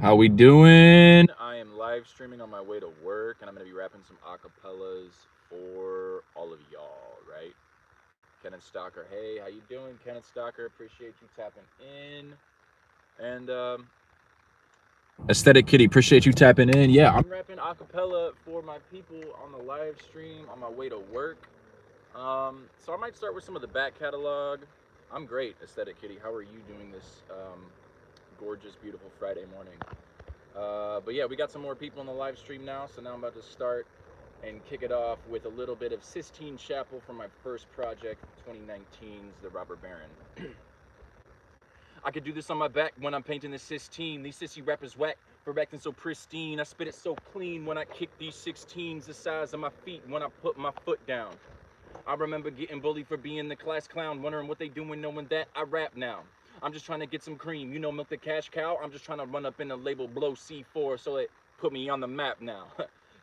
How we doing? I am live streaming on my way to work, and I'm gonna be rapping some acapellas for all of y'all, right? Kenneth Stalker, hey, how you doing, Kenneth Stalker? Appreciate you tapping in. And Aesthetic Kitty, appreciate you tapping in. Yeah, I'm rapping acapella for my people on the live stream on my way to work. So I might start with some of the back catalog. I'm great, Aesthetic Kitty. How are you doing this gorgeous, beautiful Friday morning? But yeah, we got some more people in the live stream now, so now I'm about to start and kick it off with a little bit of Sistine Chapel from my first project, 2019's The Robber Baron. I could do this on my back when I'm painting the Sistine. These sissy rappers whack for acting so pristine. I spit it so clean when I kick these 16s the size of my feet when I put my foot down. I remember getting bullied for being the class clown, wondering what they doing knowing that I rap now. I'm just trying to get some cream, you know, milk the cash cow. I'm just trying to run up in the label blow C4 so it put me on the map now.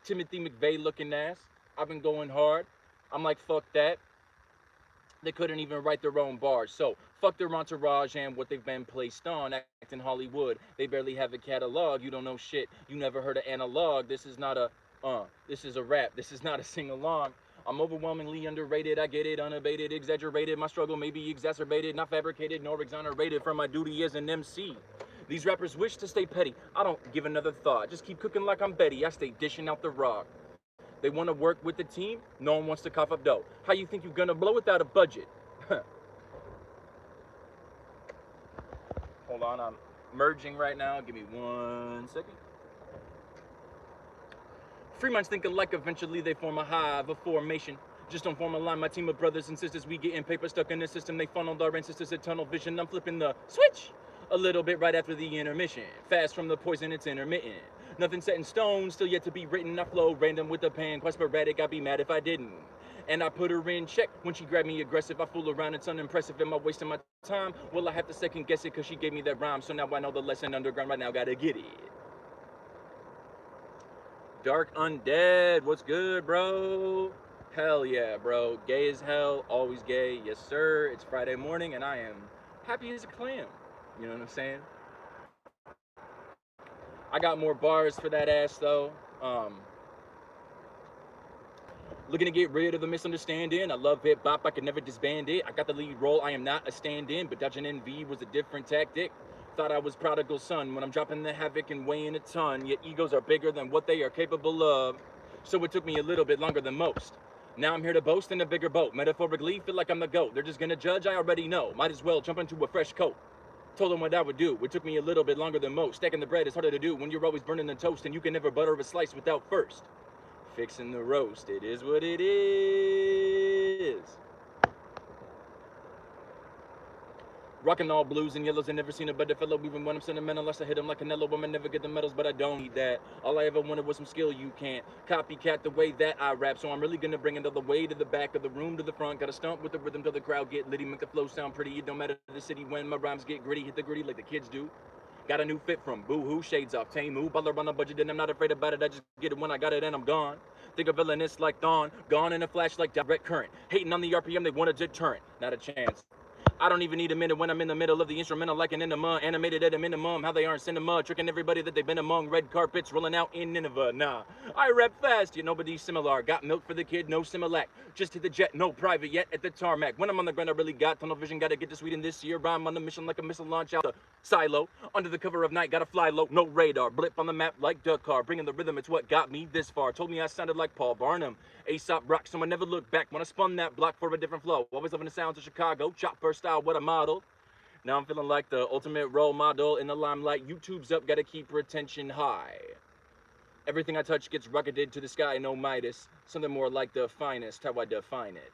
Timothy McVeigh looking ass. I've been going hard. I'm like, fuck that. They couldn't even write their own bars. So fuck their entourage and what they've been placed on. Acting Hollywood. They barely have a catalog. You don't know shit. You never heard of analog. This is not a this is a rap. This is not a sing-along. I'm overwhelmingly underrated. I get it, unabated, exaggerated. My struggle may be exacerbated, not fabricated nor exonerated from my duty as an MC. These rappers wish to stay petty. I don't give another thought. Just keep cooking like I'm Betty. I stay dishing out the rock. They want to work with the team. No one wants to cough up dough. How you think you're gonna blow without a budget? Hold on, I'm merging right now. Give me 1 second. Free minds think alike, eventually they form a hive, a formation. Just don't form a line, my team of brothers and sisters. We getting paper stuck in the system. They funneled our ancestors a tunnel vision. I'm flipping the switch a little bit right after the intermission. Fast from the poison, it's intermittent. Nothing set in stone, still yet to be written. I flow random with the pen, quite sporadic. I'd be mad if I didn't. And I put her in check when she grabbed me aggressive. I fool around, it's unimpressive. Am I wasting my time? Well, I have to second guess it because she gave me that rhyme. So now I know the lesson underground right now, gotta get it. Dark Undead, what's good, bro? Hell yeah, bro. Gay as hell, always gay. Yes, sir. It's Friday morning, and I am happy as a clam. You know what I'm saying? I got more bars for that ass, though. Looking to get rid of the misunderstanding. I love hip hop, I can never disband it. I got the lead role, I am not a stand in, but dodging envy was a different tactic. Thought I was prodigal son when I'm dropping the havoc and weighing a ton. Yet egos are bigger than what they are capable of. So it took me a little bit longer than most. Now I'm here to boast in a bigger boat. Metaphorically, feel like I'm the GOAT. They're just gonna judge, I already know. Might as well jump into a fresh coat. Told them what I would do. It took me a little bit longer than most. Stacking the bread is harder to do when you're always burning the toast and you can never butter a slice without first fixing the roast. It is what it is. Rocking all blues and yellows, I never seen a better fellow. Even when I'm sentimental, unless I hit him like Canelo. Women never get the medals, but I don't need that. All I ever wanted was some skill. You can't copycat the way that I rap, so I'm really gonna bring it all the way to the back of the room, to the front. Gotta stomp with the rhythm till the crowd get litty, make the flow sound pretty. It don't matter the city when my rhymes get gritty, hit the gritty like the kids do. Got a new fit from Boohoo, shades off Tamu. Baller on a budget, and I'm not afraid about it. I just get it when I got it, and I'm gone. Think of villainous like Dawn, gone in a flash like direct current. Hating on the RPM, they want a deterrent. Not a chance. I don't even need a minute when I'm in the middle of the instrumental like an enema. Animated at a minimum, how they aren't cinema. Tricking everybody that they've been among. Red carpets rolling out in Nineveh. Nah, I rap fast, yet nobody's similar. Got milk for the kid, no Similac. Just hit the jet, no private yet at the tarmac. When I'm on the ground, I really got tunnel vision. Gotta get to Sweden this year. I'm on a mission like a missile launch out the silo. Under the cover of night, gotta fly low, no radar. Blip on the map like Dakar. Bringing the rhythm, it's what got me this far. Told me I sounded like Paul Barnum. Aesop rock, so I never looked back when I spun that block for a different flow. Always loving the sounds of Chicago. Chopper style, what a model. Now I'm feeling like the ultimate role model in the limelight. YouTube's up, gotta keep retention high. Everything I touch gets rocketed to the sky, no Midas. Something more like the finest, how I define it.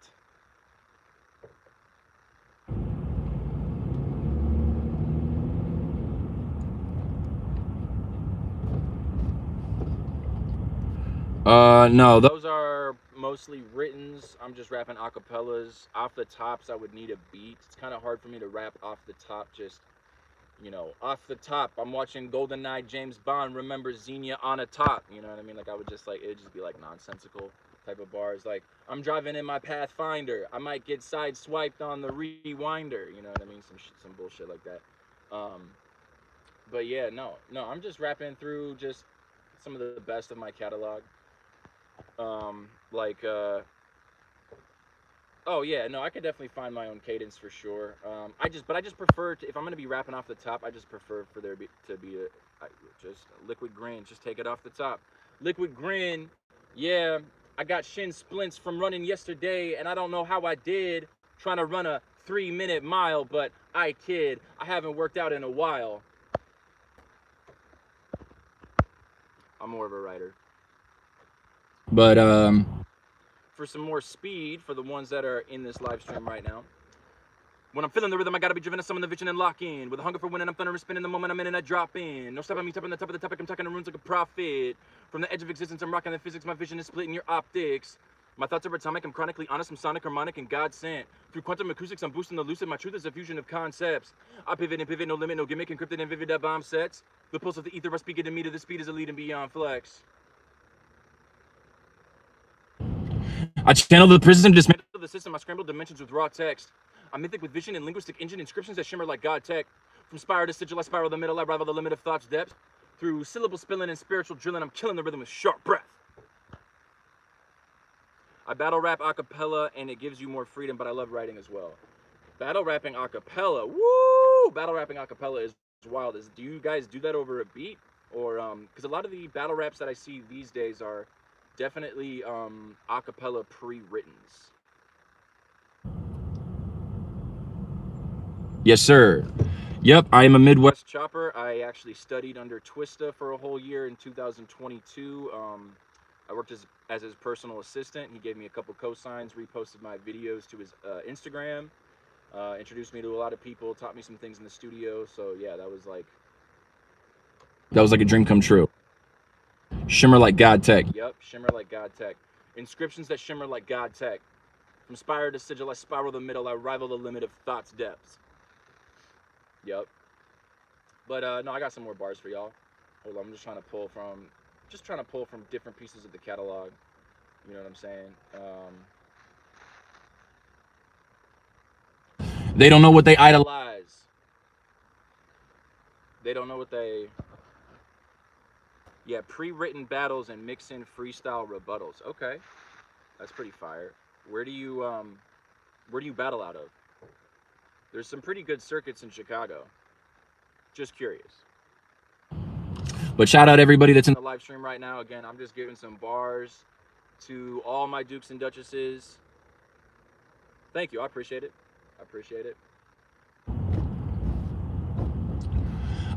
No, those are mostly writtens. I'm just rapping acapellas. Off the tops, I would need a beat. It's kind of hard for me to rap off the top, just, off the top. I'm watching GoldenEye, James Bond, remember Xenia on a top. You know what I mean? Like, I would just, like, it'd just be, like, nonsensical type of bars. Like, I'm driving in my Pathfinder. I might get sideswiped on the rewinder. You know what I mean? Some bullshit like that. But yeah, no, I'm just rapping through just some of the best of my catalog. Like oh yeah, no, I could definitely find my own cadence for sure. But I just prefer to, if I'm gonna be rapping off the top, I just prefer for there to be just a liquid grin. Just take it off the top. Liquid grin. Yeah, I got shin splints from running yesterday, and I don't know how I did. Trying to run a 3-minute mile, but I kid, I haven't worked out in a while. I'm more of a writer. But for some more speed for the ones that are in this live stream right now. When I'm feeling the rhythm, I gotta be driven to summon the vision and lock in. With a hunger for winning, I'm thunder and spinning the moment I'm in and I drop in. No stopping me, tapping the top of the topic, I'm talking to runes like a prophet. From the edge of existence, I'm rocking the physics, my vision is splitting your optics. My thoughts are atomic, I'm chronically honest, I'm sonic, harmonic, and God sent. Through quantum acoustics, I'm boosting the lucid, my truth is a fusion of concepts. I pivot and pivot, no limit, no gimmick, encrypted and vivid, that bomb sets. The pulse of the ether, I speak it to me, to the speed is a lead and beyond flex. I channel the prism, dismantle the system, I scramble dimensions with raw text. I'm mythic with vision and linguistic engine, inscriptions that shimmer like God tech. From spiral to sigil, I spiral the middle, I rival the limit of thought's depth. Through syllable spilling and spiritual drilling, I'm killing the rhythm with sharp breath. I battle rap a cappella and it gives you more freedom, but I love writing as well. Battle rapping a cappella, woo! Battle rapping a cappella is wild. Do you guys do that over a beat? Or, because a lot of the battle raps that I see these days are definitely a cappella pre-writtens. Yes, sir. Yep, I am a Midwest chopper. I actually studied under Twista for a whole year in 2022. I worked as his personal assistant. He gave me a couple cosigns, reposted my videos to his Instagram, introduced me to a lot of people, taught me some things in the studio. So yeah, that was like a dream come true. Shimmer like God tech. Yep, shimmer like God tech. Inscriptions that shimmer like God tech. From spire to sigil, I spiral the middle, I rival the limit of thought's depths. Yep. But no, I got some more bars for y'all. Hold on, I'm just trying to pull from different pieces of the catalog. You know what I'm saying? They don't know what they idolize. They don't know what they. Yeah, pre-written battles and mix in freestyle rebuttals. Okay, that's pretty fire. Where do you battle out of? There's some pretty good circuits in Chicago. Just curious. But shout out everybody that's in the live stream right now. Again, I'm just giving some bars to all my Dukes and Duchesses. Thank you. I appreciate it.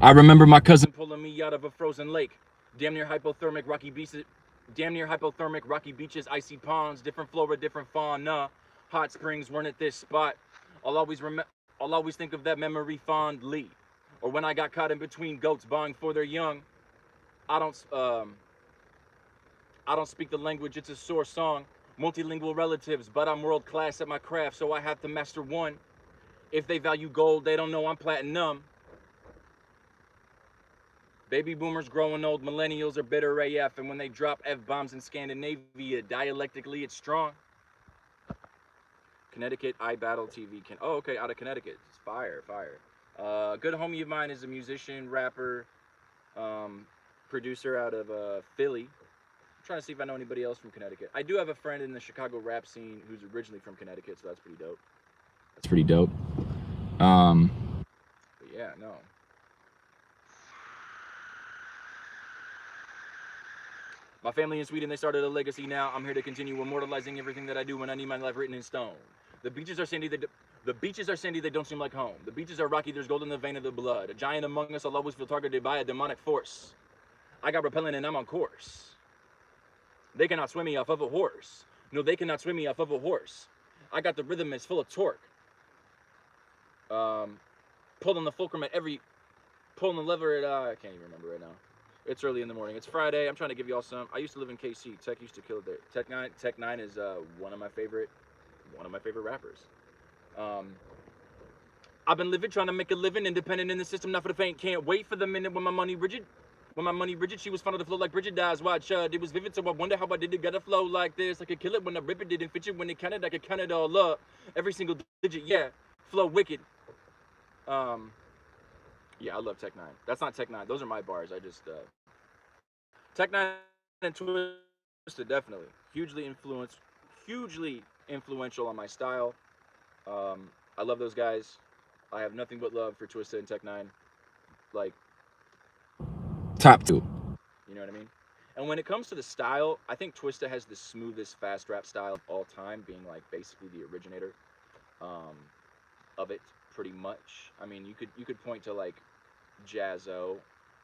I remember my cousin pulling me out of a frozen lake. Damn near hypothermic rocky beaches, icy ponds, different flora, different fauna. Hot springs weren't at this spot. I'll always think of that memory fondly. Or when I got caught in between goats buying for their young. I don't speak the language, it's a sore song. Multilingual relatives, but I'm world class at my craft, so I have to master one. If they value gold, they don't know I'm platinum. Baby boomers growing old, millennials are bitter AF, and when they drop F-bombs in Scandinavia, dialectically it's strong. Connecticut, I Battle TV. Oh, okay, out of Connecticut. It's fire. A good homie of mine is a musician, rapper, producer out of Philly. I'm trying to see if I know anybody else from Connecticut. I do have a friend in the Chicago rap scene who's originally from Connecticut, so that's pretty dope. But yeah, no. My family in Sweden, they started a legacy now. I'm here to continue immortalizing everything that I do when I need my life written in stone. The beaches are sandy, they don't seem like home. The beaches are rocky, there's gold in the vein of the blood. A giant among us, I'll always feel targeted by a demonic force. I got repellent and I'm on course. They cannot swim me off of a horse. No, they cannot swim me off of a horse. I got the rhythm, it's full of torque. Pulling the fulcrum at pulling the lever at, I can't even remember right now. It's early in the morning. It's Friday. I'm trying to give y'all some. I used to live in KC. Tech used to kill it there. Tech Nine is one of my favorite rappers. I've been living, trying to make a living, independent in the system, not for the faint. Can't wait for the minute when my money rigid. She was fun of the flow like Bridget dies. Watch, it was vivid, so I wonder how I did it. Got a flow like this. I could kill it when I rip it. Didn't fit you when it counted. I could count it all up. Every single digit, yeah. Flow wicked. Yeah, I love Tech Nine. That's not Tech Nine. Those are my bars. I just Tech Nine and Twisted definitely hugely influential on my style. I love those guys. I have nothing but love for Twisted and Tech Nine. Like, Top two. you know what I mean? And when it comes to the style, I think Twista has the smoothest fast rap style of all time, being like basically the originator um, of it, pretty much. I mean, you could point to like Jazzo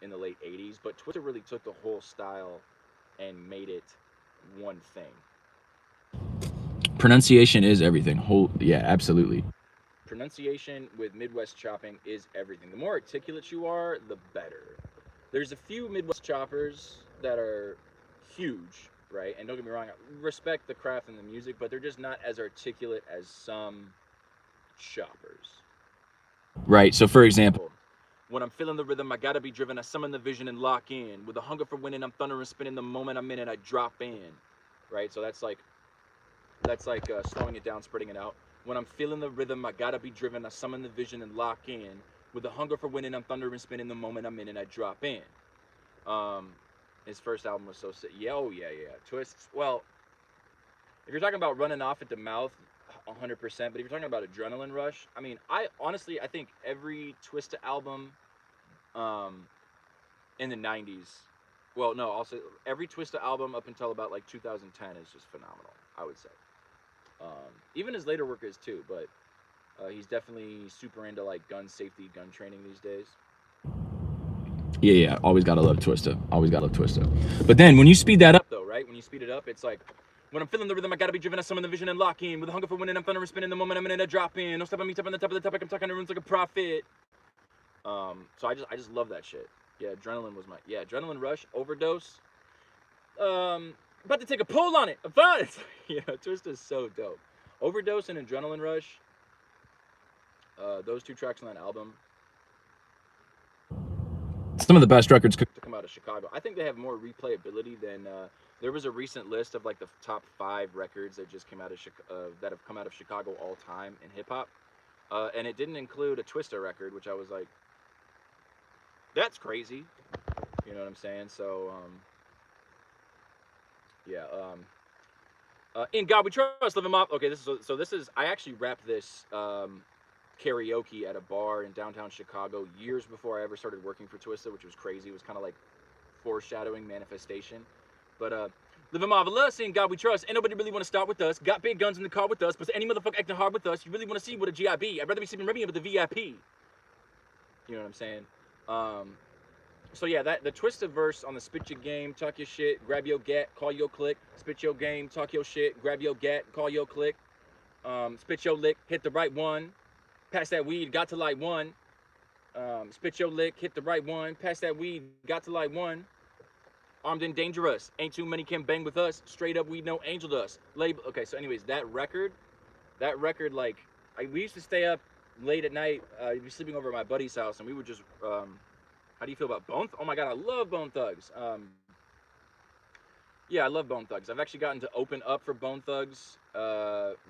in the late '80s, but Twista really took the whole style and made it one thing. Pronunciation is everything. Yeah, absolutely. Pronunciation with Midwest chopping is everything. The more articulate you are, the better. There's a few Midwest choppers that are huge, right? And don't get me wrong, I respect the craft and the music, but they're just not as articulate as some choppers. Right. So, for example, When I'm feeling the rhythm, I gotta be driven. I summon the vision and lock in. With a hunger for winning, I'm thunder and spinning. The moment I'm in it, I drop in. Right? So that's like slowing it down, spreading it out. When I'm feeling the rhythm, I gotta be driven. I summon the vision and lock in. With a hunger for winning, I'm thunder and spinning. The moment I'm in it, I drop in. Um, his first album was so sick. Yeah, oh yeah. Twists. Well, if you're talking about running off at the mouth, 100%. But if you're talking about adrenaline rush, I mean, I think every Twista album, um, in the '90s, well, no, I'll say every Twista album up until about like 2010 is just phenomenal. I would say. Even his later work is too, but he's definitely super into like gun safety, gun training these days. yeah. Always gotta love Twista. Always gotta love Twista. But then when you speed that up, Though, right? When you speed it up, it's like when I'm feeling the rhythm, I gotta be driven. I summon the vision and lock in. With a hunger for winning, I'm thunder and spinning. The moment I'm in it, I drop in. No stop on me, step on the top of the topic. I'm talking to rooms like a prophet. So I just love that shit. Yeah, adrenaline rush, overdose. About to take a pull on it. About it. Twist is so dope. Overdose and adrenaline rush. Those two tracks on that album some of the best records could. to come out of Chicago. I think they have more replayability than. There was a recent list of like the top 5 records that just came out of that have come out of Chicago all time in hip hop, and it didn't include a Twista record, which I was like, that's crazy. You know what I'm saying? So yeah. In God We Trust, Live 'Em Up. Okay, this is I actually rapped this karaoke at a bar in downtown Chicago years before I ever started working for Twista, which was crazy. It was kind of like foreshadowing manifestation. But live a marvelous, in God we trust. Ain't nobody really want to start with us. Got big guns in the car with us, but any motherfucker acting hard with us, you really want to see what a GIB. I'd rather be sleeping Remy with the VIP. You know what I'm saying? Um, so yeah, that the twisted verse on the spit your game, talk your shit, grab your gat, call your click, spit your game, talk your shit, grab your gat, call your click, spit your lick, hit the right one, pass that weed, got to light one, spit your lick, hit the right one, pass that weed, got to light one. Armed and dangerous. Ain't too many can bang with us. Straight up, we know angel dust. Label. Okay, so anyways, that record, like, we used to stay up late at night. We'd be sleeping over at my buddy's house, and we would just. How do you feel about Bone? Oh my God, I love Bone Thugs. Yeah, I love Bone Thugs. I've actually gotten to open up for Bone Thugs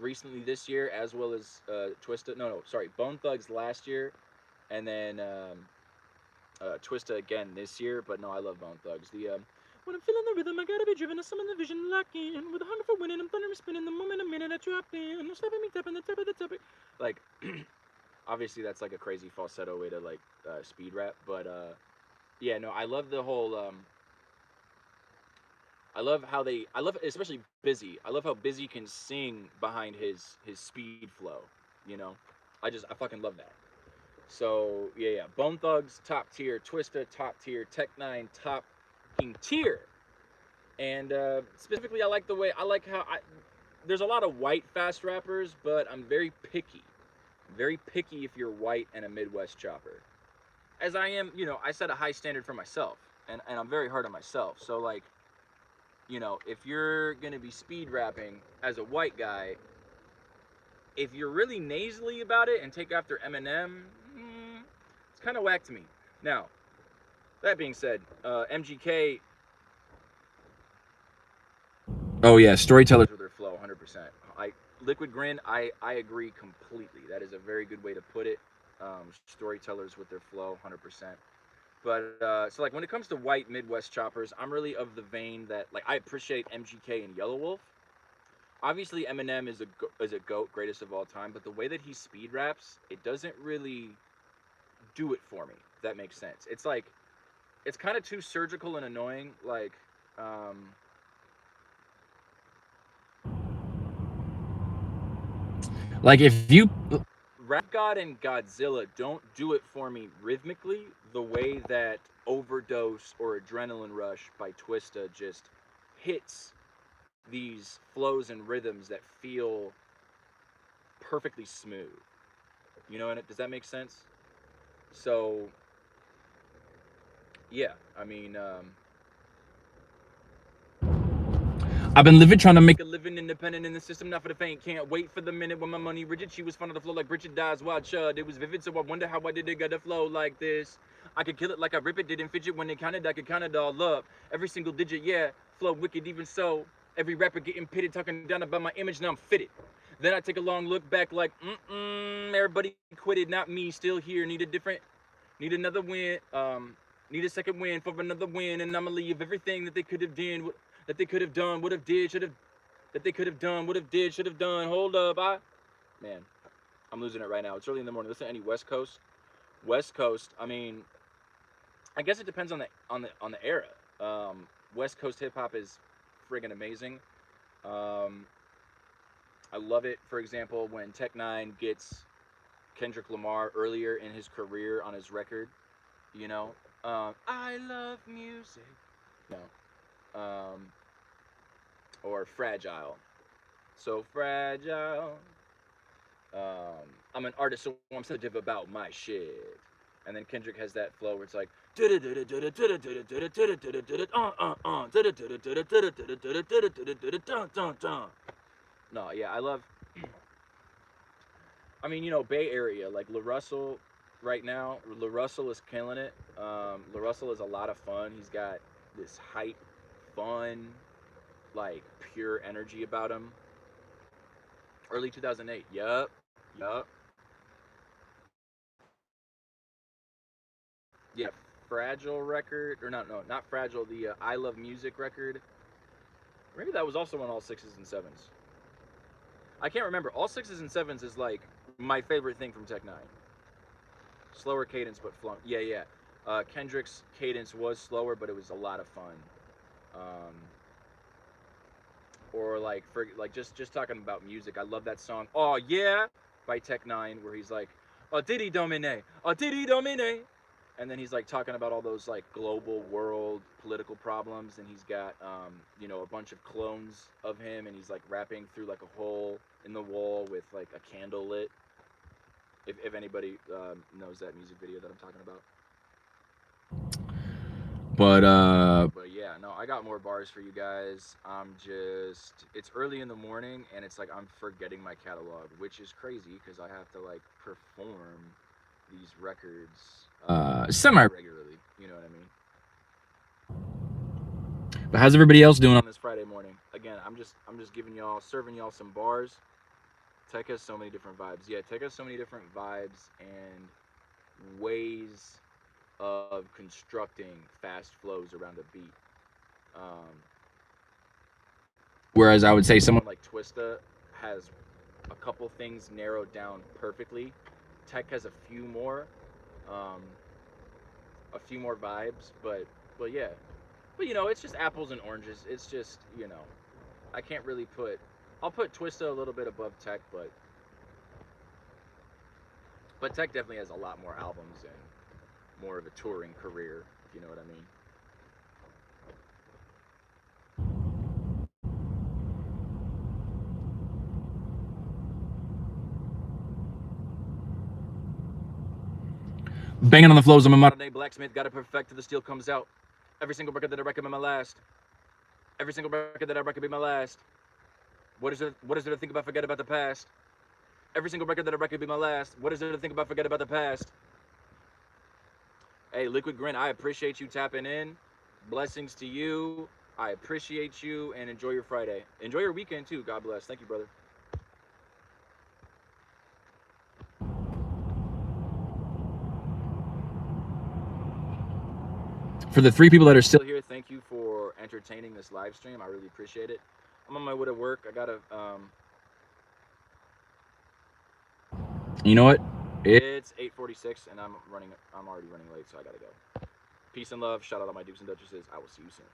recently this year, as well as Twista. No, sorry, Bone Thugs last year, and then Twista again this year. But no, I love Bone Thugs. When I'm feeling the rhythm, I gotta be driven. I summon the vision, lock in. With a hunger for winning, I'm thunder spinning. The moment I'm in it, I drop in. No stopping me, tapping the top of the topic. Like, obviously, that's like a crazy falsetto way to like speed rap. But yeah, no, I love the whole. I love how I love especially Busy. I love how Busy can sing behind his speed flow. You know, I fucking love that. So yeah. Bone Thugs top tier, Twista top tier, Tech Nine top tier. And specifically, I like how there's a lot of white fast rappers, but I'm very picky. Very picky if you're white and a Midwest chopper. As I am, I set a high standard for myself, and I'm very hard on myself. So like, if you're gonna be speed rapping as a white guy, if you're really nasally about it and take after Eminem, it's kind of whack to me. Now, that being said, MGK. Oh yeah, storyteller. With their flow, 100%. Liquid Grin, I agree completely. That is a very good way to put it. storytellers with their flow, 100%. But so like when it comes to white Midwest choppers, I'm really of the vein that like I appreciate MGK and Yellow Wolf. Obviously, Eminem is a goat, greatest of all time. But the way that he speed raps, it doesn't really do it for me. If that makes sense. It's like it's kind of too surgical and annoying. Like if you Rap God and Godzilla don't do it for me rhythmically the way that Overdose or Adrenaline Rush by Twista just hits these flows and rhythms that feel perfectly smooth. You know, and does that make sense? So, yeah, I mean, I've been living trying to make a living independent in the system, not for the faint. Can't wait for the minute when my money rigid. She was fun of the flow like Bridget dies wild chud. It was vivid, so I wonder how I did it got a flow like this. I could kill it like I rip it, didn't fidget when they counted. I could count it all up. Every single digit, yeah. Flow wicked, even so. Every rapper getting pitted, talking down about my image, now I'm fitted. Then I take a long look back like, everybody quitted, not me, still here. Need another win, need a second win for another win, and I'ma leave everything that they could have done, would have did, should have, that they could have done, would have did, should have done. Hold up, man, I'm losing it right now. It's early in the morning. Listen to any West Coast. I mean, I guess it depends on the era. West Coast hip hop is friggin' amazing. I love it. For example, when Tech Nine gets Kendrick Lamar earlier in his career on his record, you know, I love music, you know, or Fragile, so fragile. I'm an artist, so I'm sensitive about my shit. And then Kendrick has that flow where it's like, no, yeah, I love. I mean, you know, Bay Area, like La Russell right now, La Russell is killing it. La Russell is a lot of fun. He's got this hype, fun, like pure energy about him. Early 2008. Yup. Yeah, Fragile record, or not Fragile, the I Love Music record. Maybe that was also on all sixes and sevens. I can't remember. All sixes and sevens is like my favorite thing from Tech Nine. Slower cadence, but flung. Yeah. Kendrick's cadence was slower, but it was a lot of fun. Um, or like for like just talking about music, I love that song. Oh yeah, by Tech Nine, where he's like, "Oh diddy domine," and then he's like talking about all those like global world political problems, and he's got you know, a bunch of clones of him, and he's like rapping through like a hole in the wall with like a candle lit. If anybody knows that music video that I'm talking about. But yeah, no, I got more bars for you guys. It's early in the morning, and it's like I'm forgetting my catalog, which is crazy because I have to like perform these records semi regularly. You know what I mean? But how's everybody else doing On this Friday morning, again, I'm just serving y'all some bars. Tech has so many different vibes. Yeah, Tech has so many different vibes and ways of constructing fast flows around a beat. Whereas I would say someone like Twista has a couple things narrowed down perfectly. Tech has a few more vibes, but yeah. But you know, it's just apples and oranges. It's just, you know, I can't really I'll put Twista a little bit above Tech, but Tech definitely has a lot more albums and more of a touring career, if you know what I mean. banging on the flows. I'm a modern day blacksmith, got it perfect till the steel comes out. Every single record that I record be my last. Every single record that I record be my last. What is there to think about? Forget about the past. Every single record that I record be my last. What is there to think about? Forget about the past. Hey, Liquid Grin, I appreciate you tapping in. Blessings to you. I appreciate you, and enjoy your Friday. Enjoy your weekend too. God bless. Thank you, brother. For the 3 people that are still here, thank you for entertaining this live stream. I really appreciate it. I'm on my way to work. I gotta you know what? It's 8:46 and I'm already running late, so I gotta go. Peace and love. Shout out to my Dukes and Duchesses. I will see you soon.